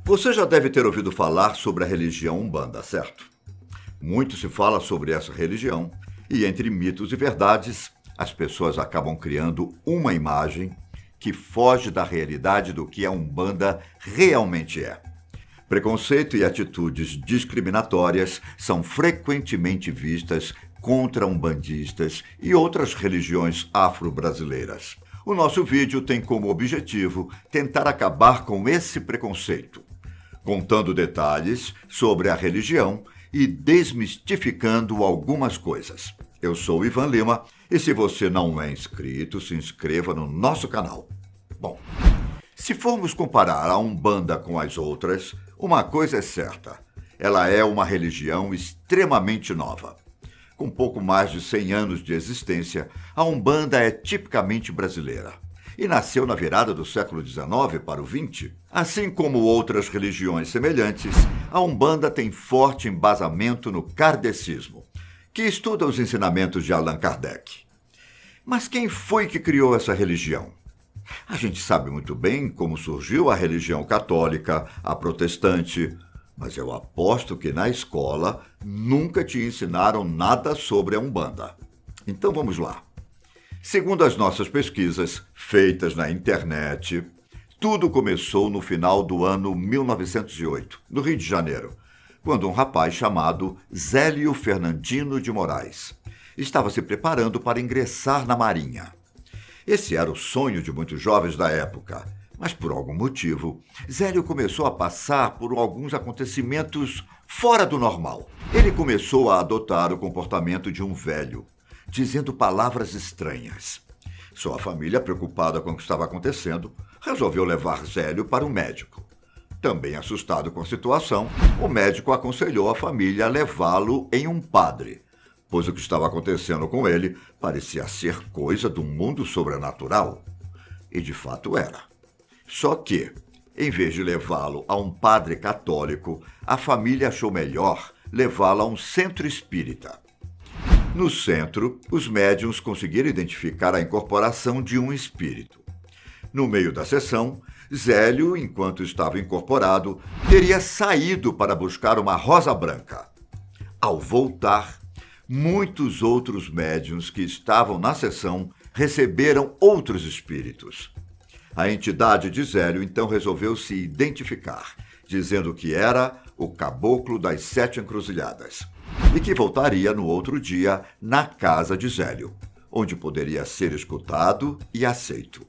Você já deve ter ouvido falar sobre a religião Umbanda, certo? Muito se fala sobre essa religião e, entre mitos e verdades, as pessoas acabam criando uma imagem que foge da realidade do que a Umbanda realmente é. Preconceito e atitudes discriminatórias são frequentemente vistas contra umbandistas e outras religiões afro-brasileiras. O nosso vídeo tem como objetivo tentar acabar com esse preconceito, contando detalhes sobre a religião e desmistificando algumas coisas. Eu sou Ivan Lima e se você não é inscrito, se inscreva no nosso canal. Bom, se formos comparar a Umbanda com as outras, uma coisa é certa: ela é uma religião extremamente nova. Com pouco mais de 100 anos de existência, a Umbanda é tipicamente brasileira e nasceu na virada do século XIX para o XX. Assim como outras religiões semelhantes, a Umbanda tem forte embasamento no kardecismo, que estuda os ensinamentos de Allan Kardec. Mas quem foi que criou essa religião? A gente sabe muito bem como surgiu a religião católica, a protestante, mas eu aposto que na escola nunca te ensinaram nada sobre a Umbanda. Então vamos lá. Segundo as nossas pesquisas, feitas na internet, tudo começou no final do ano 1908, no Rio de Janeiro, quando um rapaz chamado Zélio Fernandino de Moraes estava se preparando para ingressar na Marinha. Esse era o sonho de muitos jovens da época, mas por algum motivo, Zélio começou a passar por alguns acontecimentos fora do normal. Ele começou a adotar o comportamento de um velho, dizendo palavras estranhas. Sua família, preocupada com o que estava acontecendo, resolveu levar Zélio para um médico. Também assustado com a situação, o médico aconselhou a família a levá-lo em um padre, pois o que estava acontecendo com ele parecia ser coisa do mundo sobrenatural. E de fato era. Só que, em vez de levá-lo a um padre católico, a família achou melhor levá-lo a um centro espírita. No centro, os médiuns conseguiram identificar a incorporação de um espírito. No meio da sessão, Zélio, enquanto estava incorporado, teria saído para buscar uma rosa branca. Ao voltar, muitos outros médiuns que estavam na sessão receberam outros espíritos. A entidade de Zélio então resolveu se identificar, dizendo que era o Caboclo das Sete Encruzilhadas e que voltaria no outro dia na casa de Zélio, onde poderia ser escutado e aceito.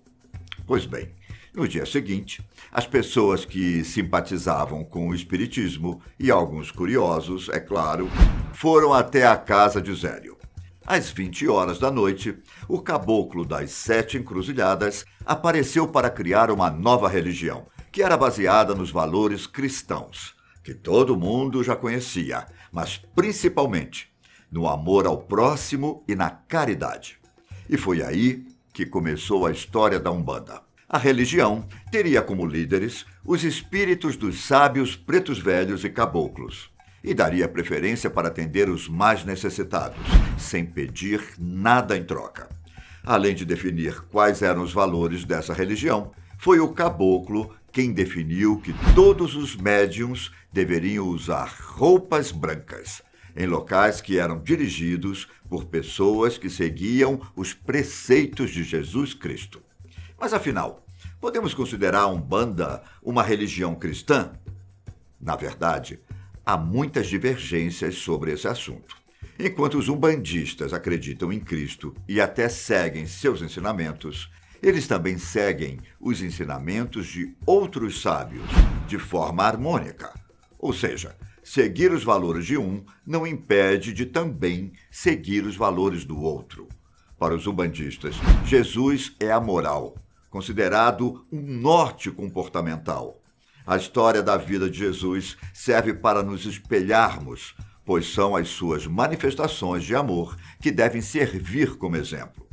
Pois bem, no dia seguinte, as pessoas que simpatizavam com o espiritismo e alguns curiosos, é claro, foram até a casa de Zélio. Às 20 horas da noite, o Caboclo das Sete Encruzilhadas apareceu para criar uma nova religião, que era baseada nos valores cristãos, que todo mundo já conhecia, mas principalmente no amor ao próximo e na caridade. E foi aí que começou a história da Umbanda. A religião teria como líderes os espíritos dos sábios pretos velhos e caboclos, e daria preferência para atender os mais necessitados, sem pedir nada em troca. Além de definir quais eram os valores dessa religião, foi o caboclo quem definiu que todos os médiuns deveriam usar roupas brancas, em locais que eram dirigidos por pessoas que seguiam os preceitos de Jesus Cristo. Mas afinal, podemos considerar a Umbanda uma religião cristã? Na verdade, há muitas divergências sobre esse assunto. Enquanto os umbandistas acreditam em Cristo e até seguem seus ensinamentos, eles também seguem os ensinamentos de outros sábios de forma harmônica. Ou seja, seguir os valores de um não impede de também seguir os valores do outro. Para os umbandistas, Jesus é a moral, considerado um norte comportamental. A história da vida de Jesus serve para nos espelharmos, pois são as suas manifestações de amor que devem servir como exemplo.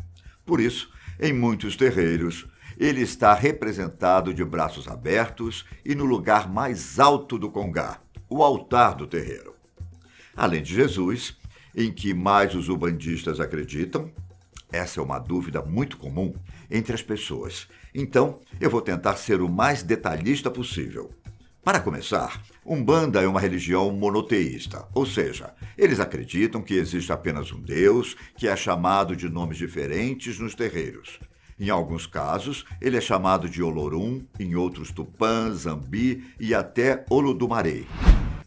Por isso, em muitos terreiros, ele está representado de braços abertos e no lugar mais alto do congá, o altar do terreiro. Além de Jesus, em que mais os umbandistas acreditam? Essa é uma dúvida muito comum entre as pessoas. Então, eu vou tentar ser o mais detalhista possível. Para começar, Umbanda é uma religião monoteísta, ou seja, eles acreditam que existe apenas um Deus que é chamado de nomes diferentes nos terreiros. Em alguns casos, ele é chamado de Olorum, em outros Tupã, Zambi e até Olodumarei.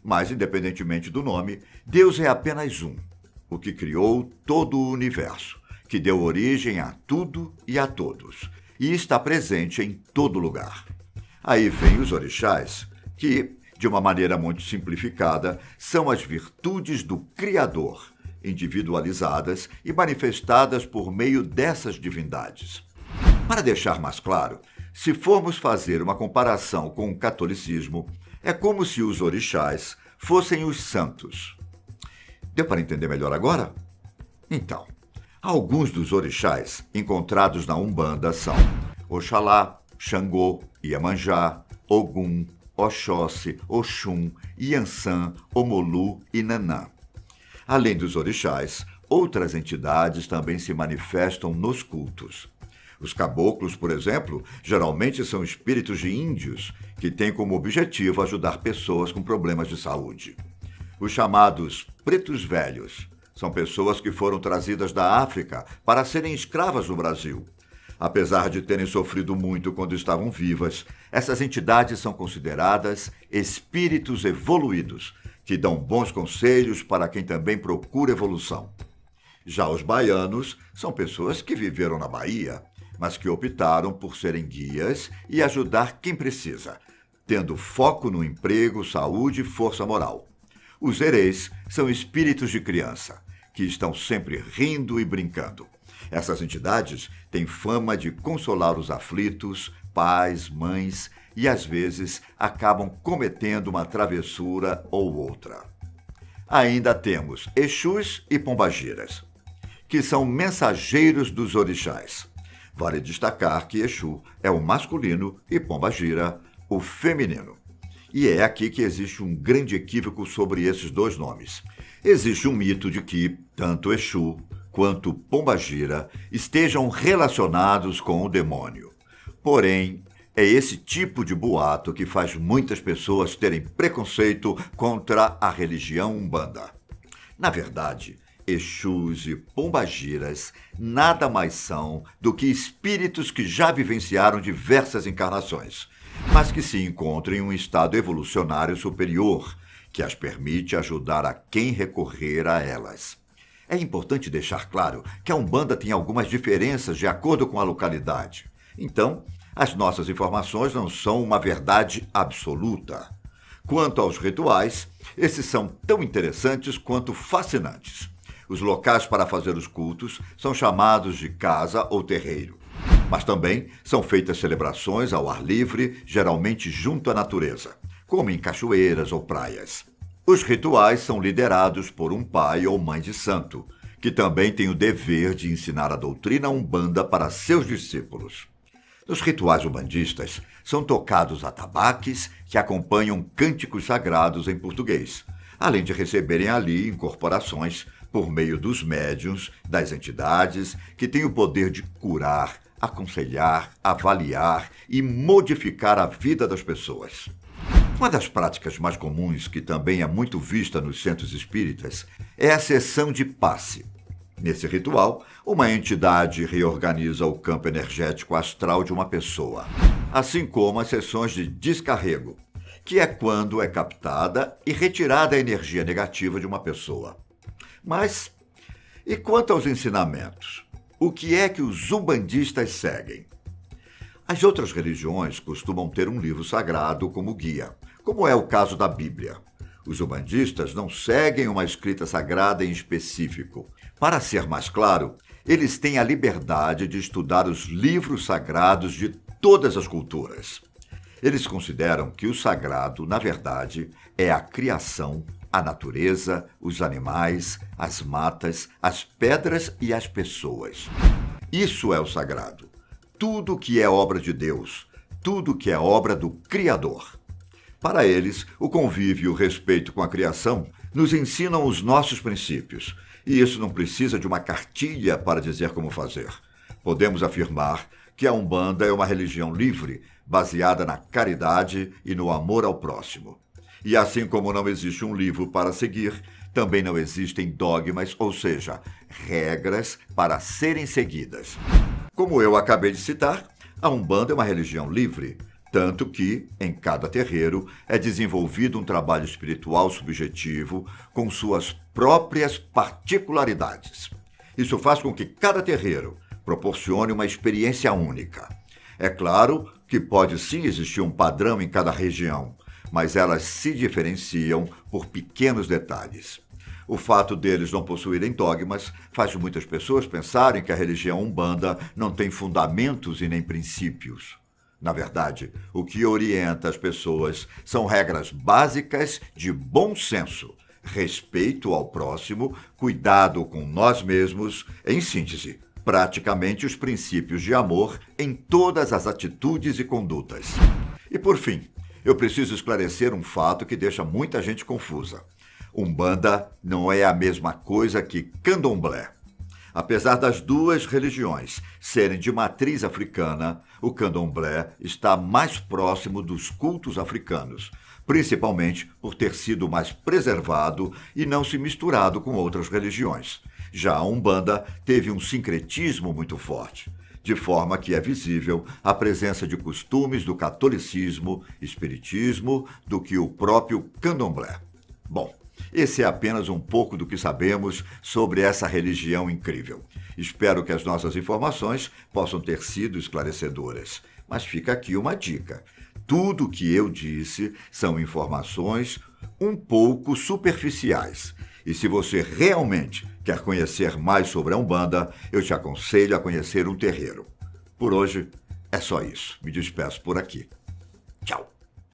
Mas, independentemente do nome, Deus é apenas um, o que criou todo o universo, que deu origem a tudo e a todos, e está presente em todo lugar. Aí vem os orixás, que, de uma maneira muito simplificada, são as virtudes do Criador, individualizadas e manifestadas por meio dessas divindades. Para deixar mais claro, se formos fazer uma comparação com o catolicismo, é como se os orixás fossem os santos. Deu para entender melhor agora? Então, alguns dos orixás encontrados na Umbanda são Oxalá, Xangô, Iemanjá, Ogum, Oxóssi, Oxum, Iansã, Omolu e Nanã. Além dos orixás, outras entidades também se manifestam nos cultos. Os caboclos, por exemplo, geralmente são espíritos de índios que têm como objetivo ajudar pessoas com problemas de saúde. Os chamados pretos velhos são pessoas que foram trazidas da África para serem escravas no Brasil. Apesar de terem sofrido muito quando estavam vivas, essas entidades são consideradas espíritos evoluídos, que dão bons conselhos para quem também procura evolução. Já os baianos são pessoas que viveram na Bahia, mas que optaram por serem guias e ajudar quem precisa, tendo foco no emprego, saúde e força moral. Os herês são espíritos de criança, que estão sempre rindo e brincando. Essas entidades têm fama de consolar os aflitos, pais, mães, e às vezes acabam cometendo uma travessura ou outra. Ainda temos Exus e Pombagiras, que são mensageiros dos orixás. Vale destacar que Exu é o masculino e Pombagira o feminino. E é aqui que existe um grande equívoco sobre esses dois nomes. Existe um mito de que tanto Exu quanto Pombagira estejam relacionados com o demônio. Porém, é esse tipo de boato que faz muitas pessoas terem preconceito contra a religião Umbanda. Na verdade, Exus e Pombagiras nada mais são do que espíritos que já vivenciaram diversas encarnações, mas que se encontram em um estado evolucionário superior, que as permite ajudar a quem recorrer a elas. É importante deixar claro que a Umbanda tem algumas diferenças de acordo com a localidade. Então, as nossas informações não são uma verdade absoluta. Quanto aos rituais, esses são tão interessantes quanto fascinantes. Os locais para fazer os cultos são chamados de casa ou terreiro. Mas também são feitas celebrações ao ar livre, geralmente junto à natureza, como em cachoeiras ou praias. Os rituais são liderados por um pai ou mãe de santo, que também tem o dever de ensinar a doutrina Umbanda para seus discípulos. Nos rituais umbandistas, são tocados atabaques que acompanham cânticos sagrados em português, além de receberem ali incorporações por meio dos médiuns, das entidades que têm o poder de curar, aconselhar, avaliar e modificar a vida das pessoas. Uma das práticas mais comuns, que também é muito vista nos centros espíritas, é a sessão de passe. Nesse ritual, uma entidade reorganiza o campo energético astral de uma pessoa, assim como as sessões de descarrego, que é quando é captada e retirada a energia negativa de uma pessoa. Mas, e quanto aos ensinamentos? O que é que os umbandistas seguem? As outras religiões costumam ter um livro sagrado como guia, como é o caso da Bíblia. Os umbandistas não seguem uma escrita sagrada em específico. Para ser mais claro, eles têm a liberdade de estudar os livros sagrados de todas as culturas. Eles consideram que o sagrado, na verdade, é a criação, a natureza, os animais, as matas, as pedras e as pessoas. Isso é o sagrado. Tudo que é obra de Deus, tudo que é obra do Criador. Para eles, o convívio e o respeito com a criação nos ensinam os nossos princípios, e isso não precisa de uma cartilha para dizer como fazer. Podemos afirmar que a Umbanda é uma religião livre, baseada na caridade e no amor ao próximo. E assim como não existe um livro para seguir, também não existem dogmas, ou seja, regras para serem seguidas. Como eu acabei de citar, a Umbanda é uma religião livre, tanto que, em cada terreiro, é desenvolvido um trabalho espiritual subjetivo com suas próprias particularidades. Isso faz com que cada terreiro proporcione uma experiência única. É claro que pode sim existir um padrão em cada região, mas elas se diferenciam por pequenos detalhes. O fato deles não possuírem dogmas faz muitas pessoas pensarem que a religião Umbanda não tem fundamentos e nem princípios. Na verdade, o que orienta as pessoas são regras básicas de bom senso, respeito ao próximo, cuidado com nós mesmos, em síntese, praticamente os princípios de amor em todas as atitudes e condutas. E por fim, eu preciso esclarecer um fato que deixa muita gente confusa. Umbanda não é a mesma coisa que Candomblé. Apesar das duas religiões serem de matriz africana, o Candomblé está mais próximo dos cultos africanos, principalmente por ter sido mais preservado e não se misturado com outras religiões. Já a Umbanda teve um sincretismo muito forte, de forma que é visível a presença de costumes do catolicismo, espiritismo, do que o próprio Candomblé. Bom, esse é apenas um pouco do que sabemos sobre essa religião incrível. Espero que as nossas informações possam ter sido esclarecedoras. Mas fica aqui uma dica. Tudo o que eu disse são informações um pouco superficiais. E se você realmente quer conhecer mais sobre a Umbanda, eu te aconselho a conhecer um terreiro. Por hoje, é só isso. Me despeço por aqui.